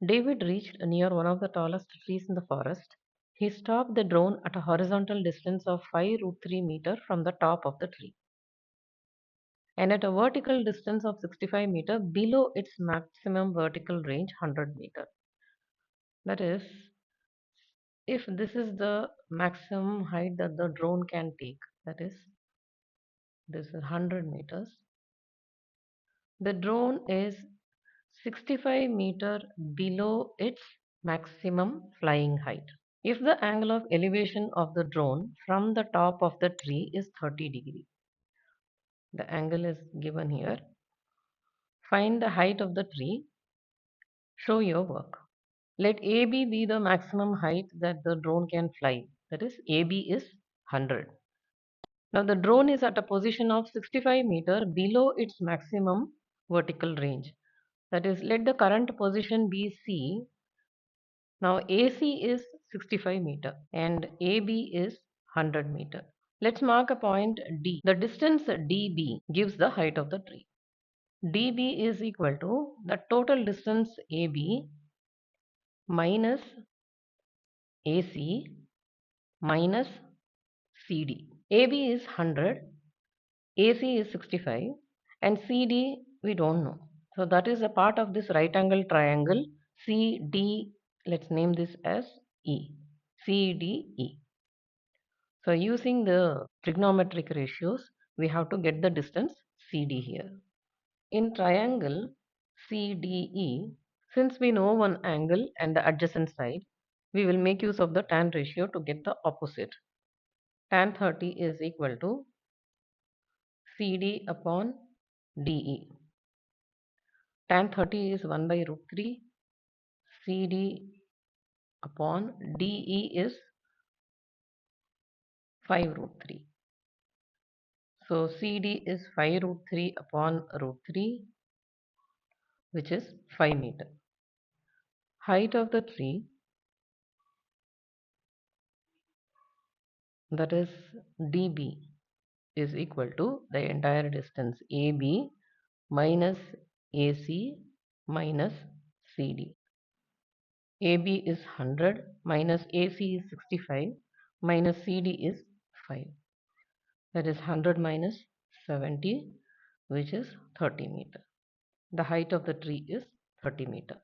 David reached near one of the tallest trees in the forest. He stopped the drone at a horizontal distance of 5 root 3 meter from the top of the tree and at a vertical distance of 65 meter below its maximum vertical range 100 meter. That is, if this is the maximum height that the drone can take, that is, this is 100 meters, the drone is 65 meter below its maximum flying height. If the angle of elevation of the drone from the top of the tree is 30 degree, the angle is given here. Find the height of the tree, show your work. Let AB be the maximum height that the drone can fly. That is, AB is 100. Now the drone is at a position of 65 meter below its maximum vertical range. That is, let the current position be C. Now AC is 65 meter and AB is 100 meter. Let's mark a point D. The distance DB gives the height of the tree. DB is equal to the total distance AB minus AC minus CD. AB is 100, AC is 65 and CD we don't know. So that is a part of this right angle triangle CD. Let's name this as E. CDE. So using the trigonometric ratios, we have to get the distance CD here. In triangle CDE, since we know one angle and the adjacent side, we will make use of the tan ratio to get the opposite. Tan 30 is equal to CD upon DE. Tan 30 is 1 by root 3. CD upon DE is 5 root 3. So CD is 5 root 3 upon root 3, which is 5 meter. Height of the tree, that is dB, is equal to the entire distance AB minus AC minus CD. AB is 100 minus AC is 65 minus CD is 5. That is 100 minus 70, which is 30 meter. The height of the tree is 30 meter.